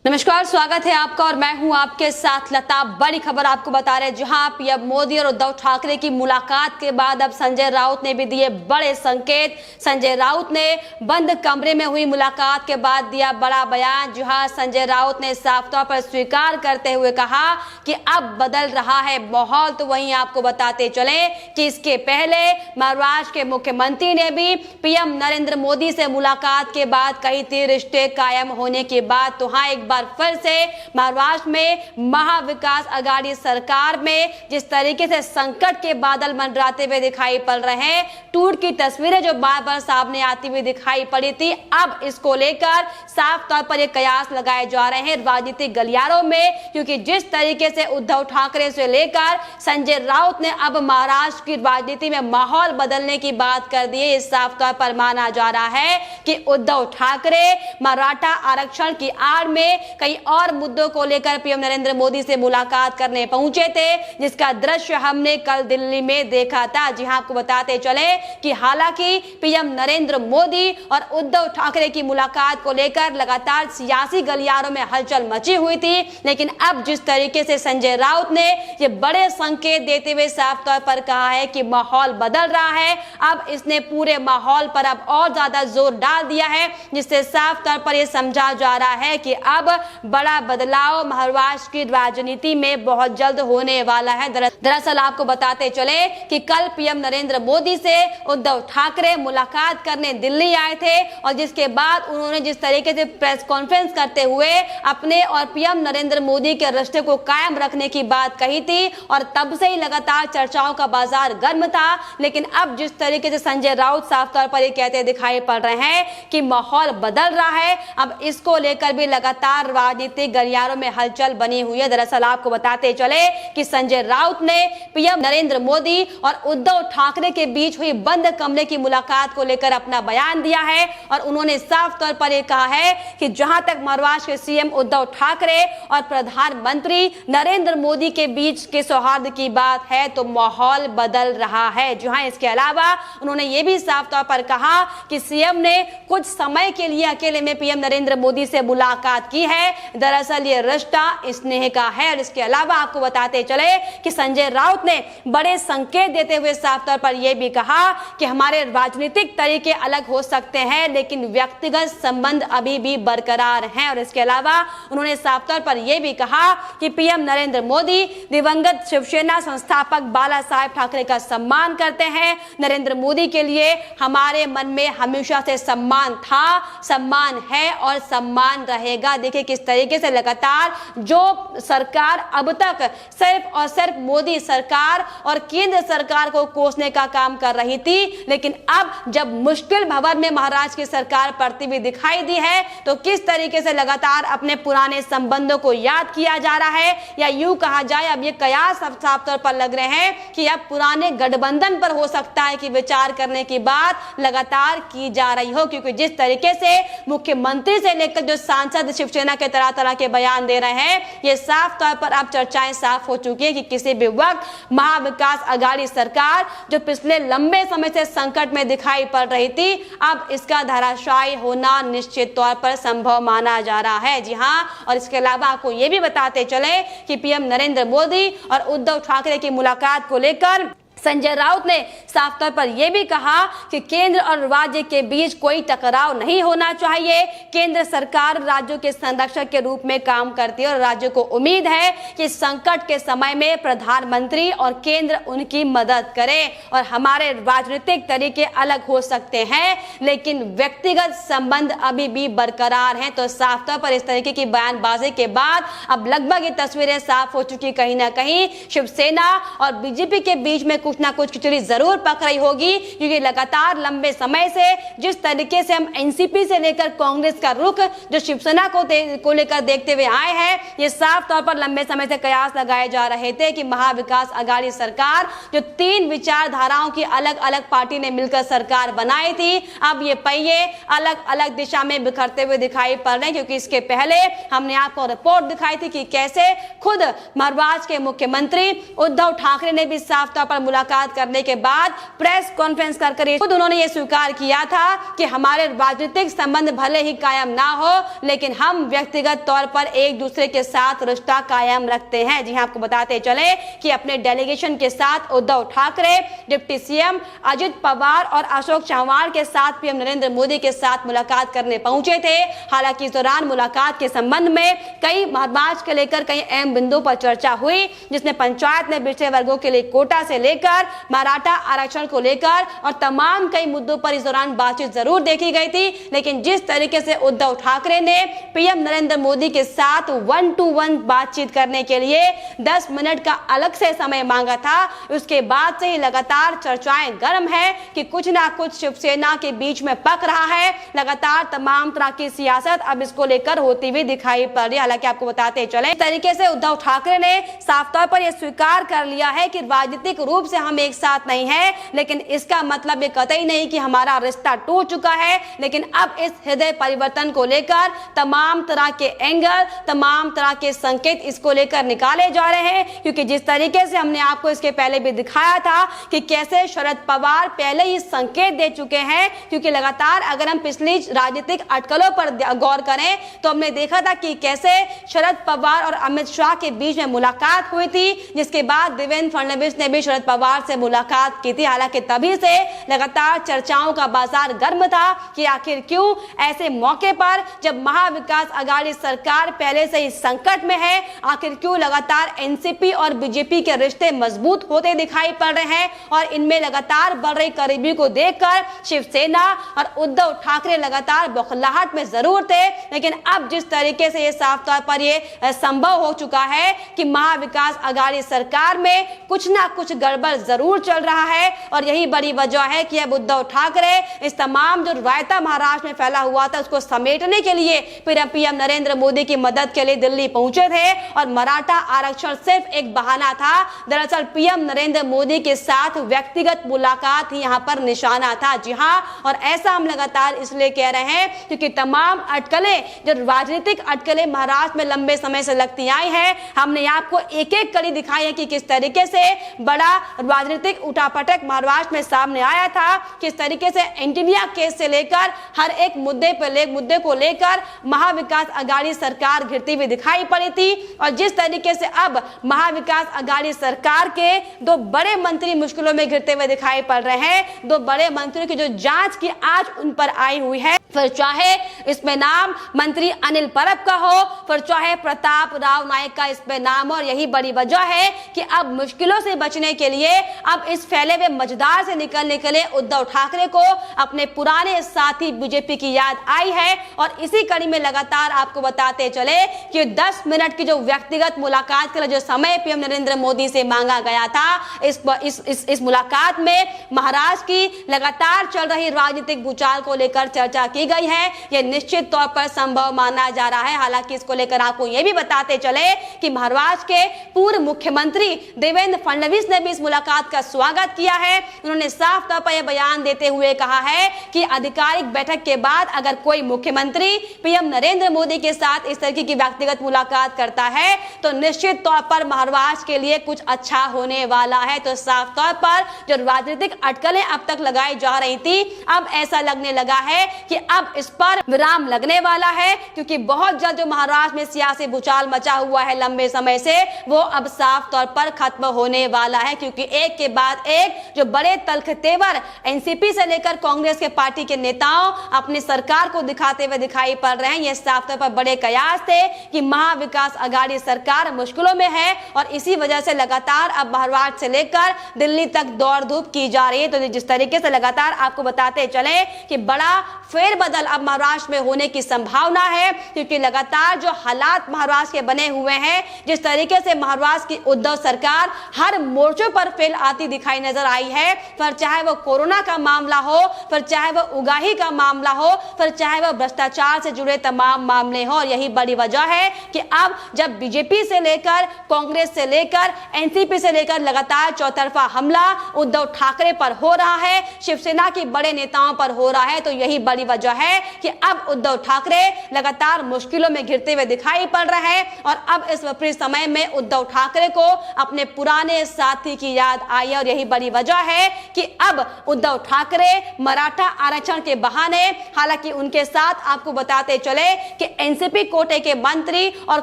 नमस्कार, स्वागत है आपका और मैं हूं आपके साथ लता। बड़ी खबर आपको बता रहे हैं, जहां पीएम मोदी और उद्धव ठाकरे की मुलाकात के बाद अब संजय राउत ने भी दिए बड़े संकेत। संजय राउत ने बंद कमरे में हुई मुलाकात के बाद दिया बड़ा बयान, जहां संजय राउत ने साफ तौर पर स्वीकार करते हुए कहा कि अब बदल रहा है माहौल। तो वहीं आपको बताते चले कि इसके पहले महाराष्ट्र के मुख्यमंत्री ने भी पीएम नरेंद्र मोदी से मुलाकात के बाद कही थी रिश्ते कायम होने की बात। तो हाँ, एक बार फिर से महाराष्ट्र में महाविकास आघाड़ी सरकार में जिस तरीके से संकट के बादल मंडराते हुए दिखाई पड़ रहे हैं, टूट की तस्वीरें जो बार बार सामने आती हुई दिखाई पड़ी थी, अब इसको लेकर साफ तौर पर ये कयास लगाए जा रहे हैं राजनीतिक गलियारों में। क्योंकि जिस तरीके से उद्धव ठाकरे से लेकर संजय राउत ने अब महाराष्ट्र की राजनीति में माहौल बदलने की बात कर दी है, इस साफ तौर पर माना जा रहा है कि उद्धव ठाकरे मराठा आरक्षण की आड़ में कई और मुद्दों को लेकर पीएम नरेंद्र मोदी से मुलाकात करने पहुंचे थे, जिसका दृश्य हमने कल दिल्ली में देखा था। जी हां, आपको बताते चले कि हालांकि पीएम नरेंद्र मोदी और उद्धव ठाकरे की मुलाकात को लेकर लगातार सियासी गलियारों में हलचल मची हुई थी, लेकिन अब जिस तरीके से संजय राउत ने ये बड़े संकेत देते हुए साफ तौर पर कहा है कि माहौल बदल रहा है, अब इसने पूरे माहौल पर अब और ज्यादा जोर डाल दिया है, जिससे साफ तौर पर यह समझा जा रहा है कि अब बड़ा बदलाव महाराष्ट्र की राजनीति में बहुत जल्द होने वाला है। दरअसल आपको बताते चले कि कल पीएम नरेंद्र मोदी से उद्धव ठाकरे मुलाकात करने दिल्ली आए थे और जिसके बाद उन्होंने जिस तरीके से प्रेस कॉन्फ्रेंस करते हुए अपने और पीएम नरेंद्र मोदी के रिश्ते को कायम रखने की बात कही थी और तब से ही लगातार चर्चाओं का बाजार गर्म था। लेकिन अब जिस तरीके से संजय राउत साफ तौर पर ये कहते दिखाई पड़ रहे हैं कि माहौल बदल रहा है, अब इसको लेकर भी लगातार राजनीतिक गलियारों में हलचल बनी हुई है। दरअसल आपको बताते चले कि संजय राउत ने पीएम नरेंद्र मोदी और उद्धव ठाकरे के बीच हुई बंद कमरे की मुलाकात को लेकर अपना बयान दिया है और उन्होंने साफ तौर पर यह कहा है कि जहां तक महाराष्ट्र के सीएम उद्धव ठाकरे और प्रधानमंत्री नरेंद्र मोदी के बीच के सौहार्द की बात है तो माहौल बदल रहा है। जहां इसके अलावा उन्होंने ये भी साफ तौर पर कहा कि सीएम ने कुछ समय के लिए अकेले में पीएम नरेंद्र मोदी से मुलाकात की है, दरअसल ये रिश्ता स्नेह का है। और इसके अलावा आपको बताते चले कि संजय राउत ने बड़े संकेत देते हुए साफ तौर पर यह भी कहा कि हमारे राजनीतिक तरीके अलग हो सकते हैं लेकिन व्यक्तिगत संबंध अभी भी बरकरार हैं। और इसके अलावा उन्होंने साफ तौर पर यह भी कहा कि पीएम नरेंद्र मोदी दिवंगत शिवसेना संस्थापक बाला साहेब ठाकरे का सम्मान करते हैं। नरेंद्र मोदी के लिए हमारे मन में हमेशा से सम्मान था, सम्मान है और सम्मान रहेगा। देखिए किस तरीके से लगातार जो सरकार अब तक सिर्फ और सिर्फ मोदी सरकार और केंद्र सरकार को कोसने का काम कर रही थी, लेकिन अब जब मुश्किल भंवर में महाराष्ट्र की सरकार पड़ती हुई दिखाई दी है तो किस तरीके से लगातार अपने पुराने संबंधों को याद किया जा रहा है, या यूं कहा जाए अब ये कयास साफ तौर पर लग रहे हैं कि अब पुराने गठबंधन पर हो सकता है कि विचार करने की बात लगातार की जा रही हो। क्योंकि जिस तरीके से मुख्यमंत्री से लेकर जो सांसद शिवसेना के तरह तरह के बयान दे रहे हैं, ये साफ तौर पर अब चर्चाएं साफ हो चुकी है कि किसी भी वक्त महाविकास आघाड़ी सरकार जो पिछले लंबे समय से संकट में दिखाई पड़ रही थी, अब इसका धराशायी होना निश्चित तौर पर संभव माना जा रहा है। जी हां, और इसके अलावा आपको ये भी बताते चले कि पीएम नरेंद्र मोदी और उद्धव ठाकरे की मुलाकात को लेकर संजय राउत ने साफ तौर पर यह भी कहा कि केंद्र और राज्य के बीच कोई टकराव नहीं होना चाहिए। केंद्र सरकार राज्यों के संरक्षक के रूप में काम करती है और राज्यों को उम्मीद है कि संकट के समय में प्रधानमंत्री और केंद्र उनकी मदद करे। और हमारे राजनीतिक तरीके अलग हो सकते हैं लेकिन व्यक्तिगत संबंध अभी भी बरकरार हैं। तो साफ तौर पर इस तरीके की बयानबाजी के बाद अब लगभग ये तस्वीरें साफ हो चुकी, कहीं ना कहीं शिवसेना और बीजेपी के बीच में कुछ ना कुछ खिचड़ी जरूर पक रही होगी। क्योंकि लगातार लंबे समय से जिस तरीके से हम एनसीपी से लेकर कांग्रेस का रुख जो शिवसेना को लेकर देखते हुए आए हैं, ये साफ तौर पर लंबे समय से कयास लगाए जा रहे थे कि महाविकास आघाड़ी सरकार जो तीन विचारधाराओं की अलग अलग पार्टी ने मिलकर सरकार बनाई थी, अब ये पहिए अलग अलग दिशा में बिखरते हुए दिखाई पड़ रहे हैं। क्योंकि इसके पहले हमने आपको रिपोर्ट दिखाई थी कि कैसे खुद महाराष्ट्र के मुख्यमंत्री उद्धव ठाकरे ने भी साफ तौर पर मुलाकात करने के बाद प्रेस कॉन्फ्रेंस कर खुद उन्होंने ये स्वीकार किया था कि हमारे राजनीतिक संबंध भले ही कायम ना हो, लेकिन हम व्यक्तिगत तौर पर एक दूसरे के साथ रिश्ता कायम रखते हैं। जी हां, आपको बताते चले कि अपने डेलीगेशन के साथ उद्धव ठाकरे, डिप्टी सीएम अजित पवार और अशोक चौहान के साथ पीएम नरेंद्र मोदी के साथ मुलाकात करने पहुंचे थे। हालांकि इस दौरान मुलाकात के संबंध में कई महाराज के लेकर कई अहम बिंदु पर चर्चा हुई, जिसमें पंचायत में पिछड़े वर्गों के लिए कोटा से लेकर मराठा आरक्षण को लेकर और तमाम कई मुद्दों पर इस दौरान बातचीत जरूर देखी गई थी। लेकिन जिस तरीके से उद्धव ठाकरे ने पीएम नरेंद्र मोदी के साथ 1-to-1 बातचीत करने के लिए 10 मिनट का अलग से समय मांगा था, उसके बाद से ही लगातार चर्चाएं गर्म है कि कुछ ना कुछ शिवसेना के बीच में पक रहा है। लगातार तमाम तरह की सियासत अब इसको लेकर होती हुई दिखाई पड़ रही है। हालांकि आपको बताते चले, इस तरीके से उद्धव ठाकरे ने साफ तौर पर यह स्वीकार कर लिया है कि राजनीतिक रूप से हम एक साथ नहीं है, लेकिन इसका मतलब ये कतई नहीं कि हमारा रिश्ता टूट चुका है। लेकिन अब इस हृदय परिवर्तन को लेकर तमाम तरह के एंगल, तमाम तरह के संकेत इसको लेकर निकाले जा रहे हैं, क्योंकि जिस तरीके से हमने आपको इसके पहले भी दिखाया था कि कैसे शरद पवार पहले ही संकेत दे चुके हैं। क्योंकि लगातार अगर हम पिछली राजनीतिक अटकलों पर गौर करें तो हमने देखा था कि कैसे शरद पवार और अमित शाह के बीच में मुलाकात हुई थी, जिसके बाद देवेंद्र फडणवीस ने भी शरद पवार से मुलाकात की थी। हालांकि तभी से लगातार चर्चाओं का बाजार गर्म था कि आखिर क्यों ऐसे मौके पर, जब महाविकास अघाड़ी सरकार पहले से ही संकट में है, आखिर क्यों लगातार एनसीपी और बीजेपी के रिश्ते मजबूत होते दिखाई पड़ रहे हैं। और इनमें लगातार बढ़ रही करीबी को देखकर शिवसेना और उद्धव ठाकरे लगातार बौखलाहट में जरूर थे, लेकिन अब जिस तरीके से ये साफ तौर पर ये संभव हो चुका है कि महाविकास अघाड़ी सरकार में कुछ ना कुछ गड़बड़ जरूर चल रहा है। और यही बड़ी वजह है कि अब उद्धव ठाकरे इस तमाम जो रायता महाराष्ट्र में फैला हुआ था उसको समेटने के लिए फिर पीएम नरेंद्र मोदी की मदद के लिए दिल्ली पहुंचे थे। और मराठा आरक्षण सिर्फ एक बहाना था, दरअसल पीएम नरेंद्र मोदी के साथ व्यक्तिगत मुलाकात ही यहां पर निशाना था। जी हां, और ऐसा हम लगातार इसलिए कह रहे हैं क्योंकि तमाम अटकलें, जो राजनीतिक अटकलें महाराष्ट्र में लंबे समय से लगती आई हैं, हमने आपको एक एक कड़ी दिखाई है कि किस तरीके से बड़ा राजनीतिक उठापटक महाराष्ट्र में सामने आया था, किस तरीके से एंटिलिया केस से लेकर हर एक मुद्दे को लेकर महाविकास अघाड़ी सरकार घिरती हुई दिखाई पड़ी थी। और जिस तरीके से अब महाविकास अघाड़ी सरकार के दो बड़े मंत्री मुश्किलों में घिरते हुए दिखाई पड़ रहे हैं, दो बड़े मंत्रियों की जो जांच की आज उन पर आई हुई है, फिर चाहे इसमें नाम मंत्री अनिल परब का हो, फिर चाहे प्रताप राव नायक का इसमें नाम हो। और यही बड़ी वजह है कि अब मुश्किलों से बचने के लिए, अब इस फैले हुए मझधार से निकलने के लिए उद्धव ठाकरे को अपने पुराने साथी बीजेपी की याद आई है। और इसी कड़ी में लगातार आपको बताते चले कि 10 मिनट की जो व्यक्तिगत मुलाकात के लिए जो समय पीएम नरेंद्र मोदी से मांगा गया था, इस मुलाकात में महाराष्ट्र की लगातार चल रही राजनीतिक भूचाल को लेकर चर्चा की गई है। यह निश्चित तौर पर संभव माना जा रहा है। हालांकि इसको लेकर आपको यह भी बताते चले कि महाराष्ट्र के पूर्व मुख्यमंत्री देवेंद्र फडणवीस ने भी इस मुलाकात का स्वागत किया है। उन्होंने साफ तौर पर यह बयान देते हुए कहा है कि आधिकारिक बैठक के बाद अगर कोई मुख्यमंत्री पीएम नरेंद्र मोदी के साथ इस तरह की व्यक्तिगत मुलाकात करता है तो निश्चित तौर पर महाराष्ट्र के लिए कुछ अच्छा होने वाला है। तो साफ तौर पर जो राजनीतिक अटकलें अब तक लगाई जा रही थी, अब ऐसा लगने लगा है कि अब इस पर विराम लगने वाला है, क्योंकि बहुत जल्द जो महाराष्ट्र में सियासी भूचाल मचा हुआ है लंबे समय से, वो अब साफ तौर पर खत्म होने वाला है। क्योंकि एक के बाद एक जो बड़े तल्ख तेवर एनसीपी से लेकर कांग्रेस के पार्टी के नेताओं अपनी सरकार को दिखाते हुए दिखाई पड़ रहे हैं। ये साफ तौर पर बड़े कयास थे कि महाविकास अघाड़ी सरकार मुश्किलों में है और इसी वजह से लगातार अब महाराष्ट्र से लेकर दिल्ली तक दौड़ धूप की जा रही है। तो जिस तरीके से लगातार आपको बताते चले कि बड़ा फेरबदल अब महाराष्ट्र में होने की संभावना है, क्योंकि लगातार जो हालात महाराष्ट्र के बने हुए हैं, जिस तरीके से महाराष्ट्र की उद्धव सरकार हर मोर्चों पर फेल आती दिखाई नजर आई है, पर चाहे वो कोरोना का मामला हो, पर चाहे वो उगाही का मामला हो, पर चाहे वो भ्रष्टाचार से जुड़े तमाम मामले हो। और यही बड़ी वजह है कि अब जब बीजेपी से लेकर कांग्रेस से लेकर एनसीपी से लेकर लगातार चौतरफा हमला उद्धव ठाकरे पर हो रहा है, शिवसेना के बड़े नेताओं पर हो रहा है, तो यही बड़ी वजह वजह है कि अब उद्धव ठाकरे लगातार मुश्किलों में घिरते हुए दिखाई पड़ रहे हैं और अब इस विपरीत समय में उद्धव ठाकरे को अपने पुराने साथी की याद आई है और यही बड़ी वजह है कि अब उद्धव ठाकरे मराठा आरक्षण के बहाने, हालांकि उनके साथ आपको बताते चले कि एनसीपी कोटे के मंत्री और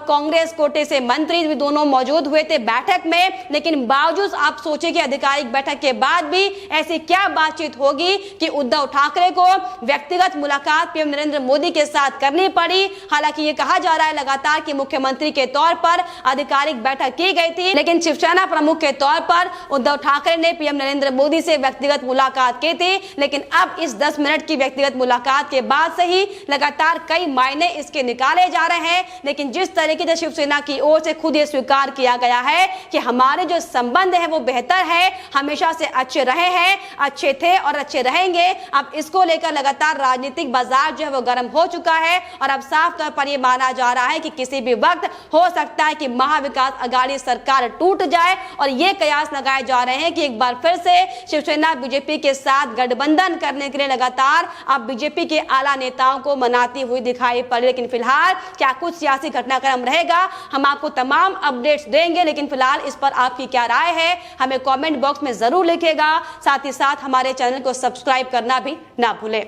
कांग्रेस कोटे से मंत्री भी दोनों मौजूद हुए थे बैठक में, लेकिन बावजूद आप सोचे कि आधिकारिक बैठक के बाद भी ऐसी क्या बातचीत होगी कि उद्धव ठाकरे को व्यक्तिगत मुलाकात पीएम नरेंद्र मोदी के साथ करनी पड़ी। हालांकि ये कहा जा रहा है लगातार कि मुख्यमंत्री के तौर पर आधिकारिक बैठक की गई थी, लेकिन शिवसेना प्रमुख के तौर पर उद्धव ठाकरे ने पीएम नरेंद्र मोदी से व्यक्तिगत मुलाकात की थी। लेकिन अब इस 10 मिनट की व्यक्तिगत मुलाकात के बाद से ही लगातार कई मायने इसके निकाले जा रहे हैं। लेकिन जिस तरीके से शिवसेना की ओर से खुद ये स्वीकार किया गया है कि हमारे जो संबंध है वो बेहतर है, हमेशा से अच्छे रहे हैं, अच्छे थे और अच्छे रहेंगे, अब इसको लेकर लगातार राजनीतिक बाजार जो है वो गर्म हो चुका है और अब साफ तौर पर यह माना जा रहा है कि किसी भी वक्त हो सकता है कि महाविकास अघाड़ी सरकार टूट जाए और ये कयास लगाए जा रहे हैं कि एक बार फिर से शिवसेना बीजेपी के साथ गठबंधन करने के लिए लगातार अब बीजेपी के आला नेताओं को मनाती हुई दिखाई पड़ी। लेकिन फिलहाल क्या कुछ सियासी घटनाक्रम रहेगा, हम आपको तमाम अपडेट्स देंगे, लेकिन फिलहाल इस पर आपकी क्या राय है हमें कमेंट बॉक्स में जरूर लिखिएगा। साथ ही साथ हमारे चैनल को सब्सक्राइब करना भी ना भूलें।